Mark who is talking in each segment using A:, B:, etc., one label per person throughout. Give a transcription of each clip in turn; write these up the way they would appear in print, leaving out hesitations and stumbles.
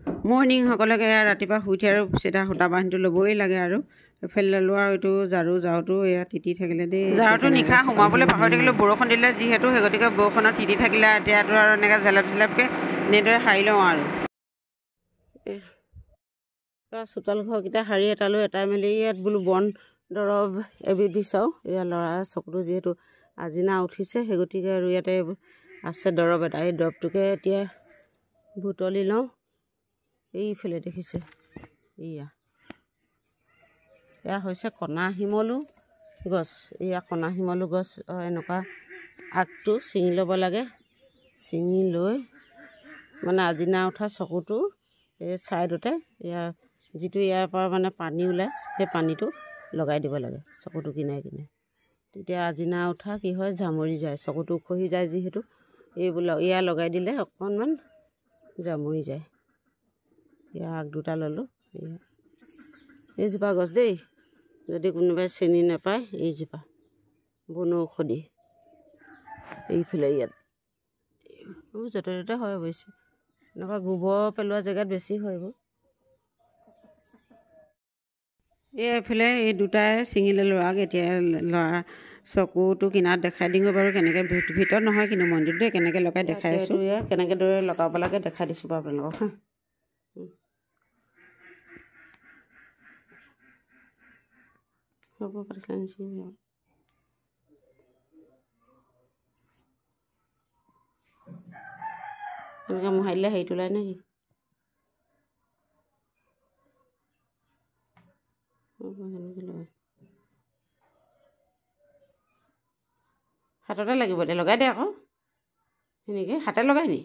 A: Morning সকলোকে ৰাতিপুৱা শুই উঠি আৰু চিধা সূতা বান্ধটো ল'বই লাগে আৰু এফালে ল'লোঁ আৰু এইটো ঝাৰুটো এয়া তিতি থাকিলে দেই ঝাৰুটো নিশা সোমাবলৈ পাহৰি থাকিলোঁ বৰষুণ দিলে যিহেতু সেই গতিকে বৰষুণত তিতি থাকিলে এতিয়াতো আৰু এনেকৈ জেলেপ জেলেপকৈ এনেদৰে সাৰি লওঁ আৰু চোতাল ঘৰকেইটা সাৰি এটালৈ এটাই মেলি ইয়াত বোলো বন দৰৱ এবিধ বিচাৰোঁ এয়া ল'ৰা চকুটো যিহেতু আজিনা উঠিছে সেই গতিকে আৰু ইয়াতে আছে দৰৱ এটা এই দৰৱটোকে এতিয়া বুটলি লওঁ এইফালে দেখিছে এয়া হৈছে কণা শিমলু গছ এয়া কণা শিমলু গছ এনেকুৱা আগটো ছিঙি ল'ব লাগে ছিঙি লৈ মানে আজিনা উঠা চকুটো এই ছাইডতে ইয়াৰ যিটো ইয়াৰ পৰা মানে পানী ওলায় সেই পানীটো লগাই দিব লাগে চকুটো কিনাৰে কিনাৰে তেতিয়া আজিনা উঠা কি হয় জামৰি যায় চকুটো খহি যায় যিহেতু এইবিলাক এয়া লগাই দিলে অকণমান জামৰি যায় ইয়াৰ আগ দুটা ল'লোঁ এইজোপা গছ দেই যদি কোনোবাই চিনি নাপায় এইজোপা বনৌষধি এইফালে ইয়াত য'তে ত'তে হয় অৱশ্যে এনেকুৱা গোবৰ পেলোৱা জেগাত বেছি হয় এইবোৰ এইফালে এই দুটাই ছিঙি ল'লোঁ আগ এতিয়া ল'ৰা চকুটো কিনাৰত দেখাই দিওঁ বাৰু কেনেকৈ ভিতৰত নহয় কিন্তু মন্দিৰত দেই কেনেকৈ লগাই দেখাই আছোঁ এয়া কেনেকৈ দৰে লগাব লাগে দেখাই দিছোঁ বাৰু আপোনালোকক হ'ব এনেকৈ মোহাৰি দিলে হেৰিটো ওলাই নেকি হাততে লাগিব দে লগাই দে আকৌ সেনেকৈ হাতে লগাই নি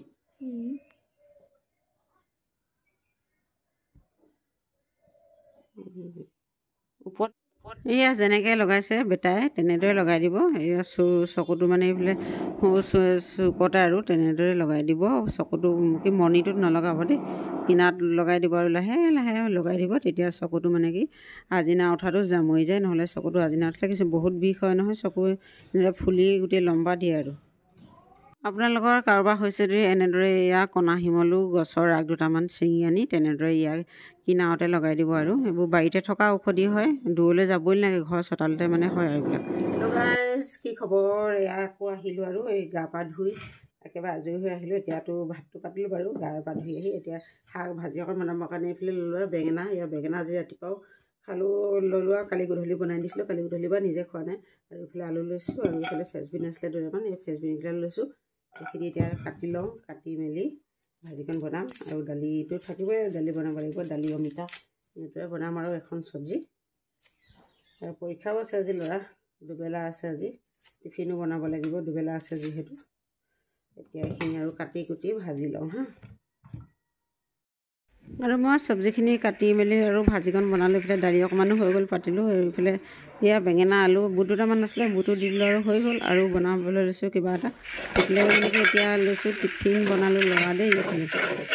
A: ওপৰত এয়া যেনেকৈ লগাইছে বেটাই তেনেদৰে লগাই দিব এয়া চকুটো মানে এইফালে চুকতে আৰু তেনেদৰে লগাই দিব চকুটো কি মণিটোত নলগাব দেই কিনাৰত লগাই দিব আৰু লাহে লাহে লগাই দিব তেতিয়া চকুটো মানে কি আজিনা উঠাটো জামৰি যায় নহ'লে চকুটো আজিনা উঠিলে কিছু বহুত বিষ হয় নহয় চকু এনেদৰে ফুলি গোটেই লম্বা দিয়ে আৰু আপোনালোকৰ কাৰোবাৰ হৈছে যদি এনেদৰে এয়া কণা শিমলু গছৰ আগ দুটামান ছিঙি আনি তেনেদৰে ইয়াক কিনাৰতে লগাই দিব আৰু এইবোৰ বাৰীতে থকা ঔষধি হয় দূৰলৈ যাবই নালাগে ঘৰৰ চোতালতে মানে হয় আৰু এইবিলাক কি খবৰ এয়া আকৌ আহিলোঁ আৰু এই গা পা ধুই একেবাৰে আজৰি হৈ আহিলোঁ এতিয়াতো ভাতটো পাতিলোঁ বাৰু গা পা ধুই আহি এতিয়া শাক ভাজি অকণ বনাবৰ কাৰণে এইফালে ল'লোঁ আৰু বেঙেনা এয়া বেঙেনা আজি ৰাতিপুৱাও খালোঁ ল'লোঁ আৰু কালি গধূলি বনাই দিছিলোঁ কালি গধূলি বা নিজে খোৱা নাই আৰু এইফালে আলু লৈছোঁ আৰু এইফালে ফ্ৰেঞ্চবিন আছিলে দুটামান এই ফ্ৰেঞ্চবিনকেইটা লৈছোঁ এইখিনি এতিয়া কাটি লওঁ কাটি মেলি ভাজিকণ বনাম আৰু দালিটো থাকিবই আৰু দালি বনাব লাগিব দালি অমিতা এনেদৰে বনাম আৰু এখন চব্জি আৰু পৰীক্ষাও আছে আজি ল'ৰা দুবেলা আছে আজি টিফিনো বনাব লাগিব দুবেলা আছে যিহেতু এতিয়া এইখিনি আৰু কাটি কুটি ভাজি লওঁ হা আৰু মই চব্জিখিনি কাটি মেলি আৰু ভাজিকণ বনালোঁ এইফালে দালি অকণমানো হৈ গ'ল পাতিলোঁ এইফালে এয়া বেঙেনা আলু বুট দুটামান আছিলে বুটো দি দিলোঁ আৰু হৈ গ'ল আৰু বনাবলৈ লৈছোঁ কিবা এটা এইফালে মানে এতিয়া লৈছোঁ টিফিন বনালোঁ ল'ৰা দেই এইফালে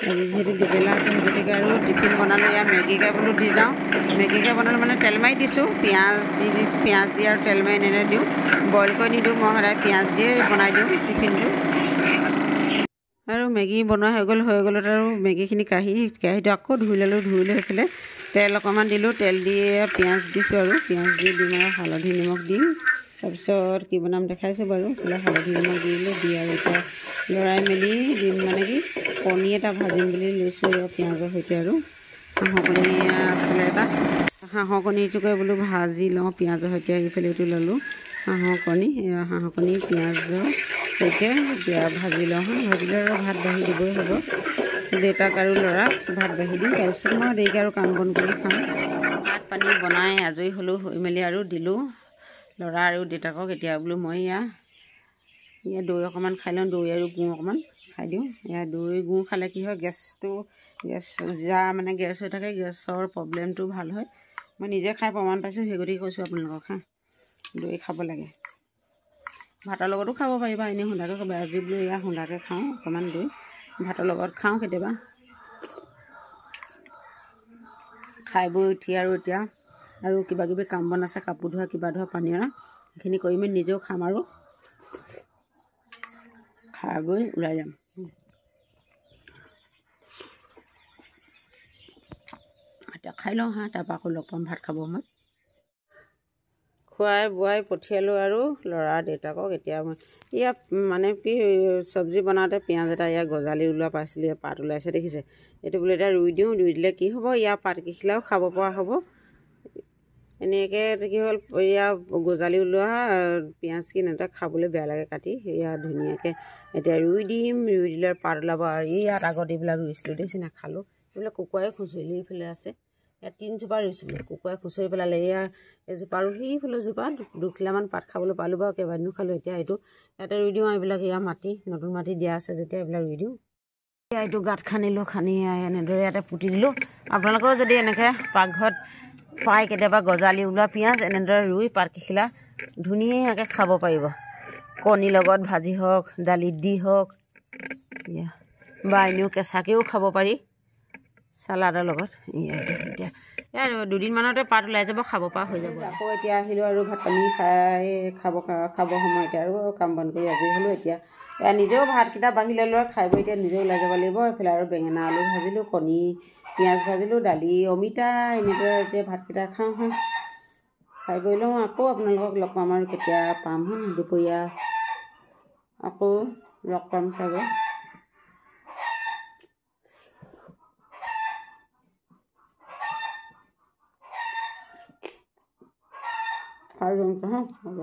A: আজি যিহেতু দুবেলা আছে সেই গতিকে আৰু টিফিন বনালোঁ এয়া মেগীকে বোলো দি যাওঁ মেগীকে বনালোঁ মানে তেল মাৰি দিছোঁ পিঁয়াজ দি দিছোঁ পিঁয়াজ দি আৰু তেল মাৰি এনেদৰে দিওঁ বইল কৰি নিদিওঁ মই সদায় পিঁয়াজ দিয়ে বনাই দিওঁ টিফিনটো আৰু মেগী বনোৱা হৈ গ'লত আৰু মেগীখিনি কেৰাহীটো আকৌ ধুই ল'লোঁ ধুই লৈ সেইফালে তেল অকণমান দিলোঁ তেল দি পিঁয়াজ দিছোঁ আৰু পিঁয়াজ দি দিম আৰু হালধি নিমখ দিম তাৰপিছত কি বনাম দেখাইছোঁ বাৰু এইফালে হালধি নিমখ দি দিলোঁ দি আৰু এতিয়া লৰাই মেলি দিম মানে কি কণী এটা ভাজিম বুলি লৈছোঁ পিঁয়াজৰ সৈতে আৰু হাঁহৰ কণী আছিলে এটা হাঁহৰ কণীটোকে বোলো ভাজি লওঁ পিঁয়াজৰ সৈতে এইফালে এইটো ল'লোঁ হাঁহৰ কণী পিঁয়াজৰ সৈতে এতিয়া ভাজি লওঁ ভাজিলে আৰু ভাত বাঢ়ি দিবই হ'ব দেউতাক আৰু ল'ৰাক ভাত বাঢ়ি দিম তাৰপিছত মই দেৰিকৈ আৰু কাম বন কৰি খাম ভাত পানী বনাই আজৰি হ'লোঁ হৈ মেলি আৰু দিলোঁ ল'ৰা আৰু দেউতাকক এতিয়া বোলো মই এয়া দৈ অকণমান খাই লওঁ দৈ আৰু গুড় অকণমান খাই দিওঁ এয়া দৈ গুড় খালে কি হয় গেছ মানে গেছ হৈ থাকে গেছৰ প্ৰব্লেমটো ভাল হয় মই নিজে খাই প্ৰমাণ পাইছোঁ সেই গতিকে কৈছোঁ আপোনালোকক দৈ খাব লাগে ভাতৰ লগতো খাব পাৰিবা এনেই সুন্দাকৈ খাব আজি বোলো এয়া সুন্দাকৈ খাওঁ অকণমান দৈ ভাতৰ লগত খাওঁ কেতিয়াবা খাই বৈ উঠি আৰু এতিয়া আৰু কিবা কিবি কাম বন আছে কাপোৰ ধোৱা কিবা ধোৱা পানী অনা সেইখিনি কৰি মেলি নিজেও খাম আৰু খাই বৈ ওলাই যাম এতিয়া খাই লওঁ হা, তাৰপৰা আকৌ লগ পাম ভাত খাব মই। খুৱাই বোৱাই পঠিয়ালোঁ আৰু ল'ৰা দেউতাকক। এতিয়া মই ইয়াত মানে কি চব্জি বনাওঁতে পিঁয়াজ এটা ইয়াত গজালি ওলোৱা পাইছিলোঁ, ইয়াত পাত ওলাইছে দেখিছে। এইটো বোলে এতিয়া ৰুই দিওঁ, ৰুই দিলে কি হ'ব, ইয়াৰ পাতকেইখিলাও খাব পৰা হ'ব। এনেকৈ কি হ'ল, এয়া গজালি ওলোৱা পিঁয়াজখিনি এটা খাবলৈ বেয়া লাগে কাটি, সেয়া ধুনীয়াকৈ এতিয়া ৰুই দিম। ৰুই দিলে পাত ওলাব। আৰু ইয়াত আগত এইবিলাক ৰুইছিলোঁ দেখিছে নাখালোঁ, এইবিলাক কুকুৰাই খুচৰিলে। এইফালে আছে ইয়াত 3 জোপা ৰুইছিলোঁ, কুকুৰাই খুচৰি পেলালে। এয়া এজোপা আৰু সেইফালে জোপা 2 কিলোমান পাত খাবলৈ পালোঁ বাৰু, কেইবাদিনো খালোঁ। এতিয়া এইটো ইয়াতে ৰুই দিওঁ। এইবিলাক এয়া মাটি, নতুন মাটি দিয়া আছে যেতিয়া এইবিলাক ৰুই দিওঁ। এতিয়া এইটো গাঁত খান্দিলোঁ, খান্দি এনেদৰে ইয়াতে পুতি দিলোঁ। আপোনালোকেও যদি এনেকৈ পাকঘৰত পায় কেতিয়াবা গজালি ওলোৱা পিঁয়াজ, এনেদৰে ৰুই পাতকেইখিলা ধুনীয়াকৈ খাব পাৰিব। কণীৰ লগত ভাজি হওক, দালিত দি হওক, বা এনেও কেঁচাকৈও খাব পাৰি চালাডৰ লগত। এতিয়া এই 2দিনমানতে পাত ওলাই যাব, খাব পৰা হৈ যাব। আকৌ এতিয়া আহিলোঁ আৰু ভাত পানী খাই খাব সময়তে আৰু কাম বন কৰি আজৰি হ'লোঁ। এতিয়া নিজেও ভাতকেইটা বাঢ়ি ল'লোঁ আৰু খাই বৈ এতিয়া নিজেও ওলাই যাব লাগিব। এইফালে আৰু বেঙেনা আলু ভাজিলোঁ, কণী পিঁয়াজ ভাজিলোঁ, দালি অমিতা, এনেদৰে এতিয়া ভাতকেইটা খাওঁ হা, খাই বৈ লওঁ। আকৌ আপোনালোকক লগ পাম আৰু কেতিয়া পাম হা, দুপৰীয়া আকৌ লগ পাম চাগৈ। খাই যাওঁ হা, হ'ব।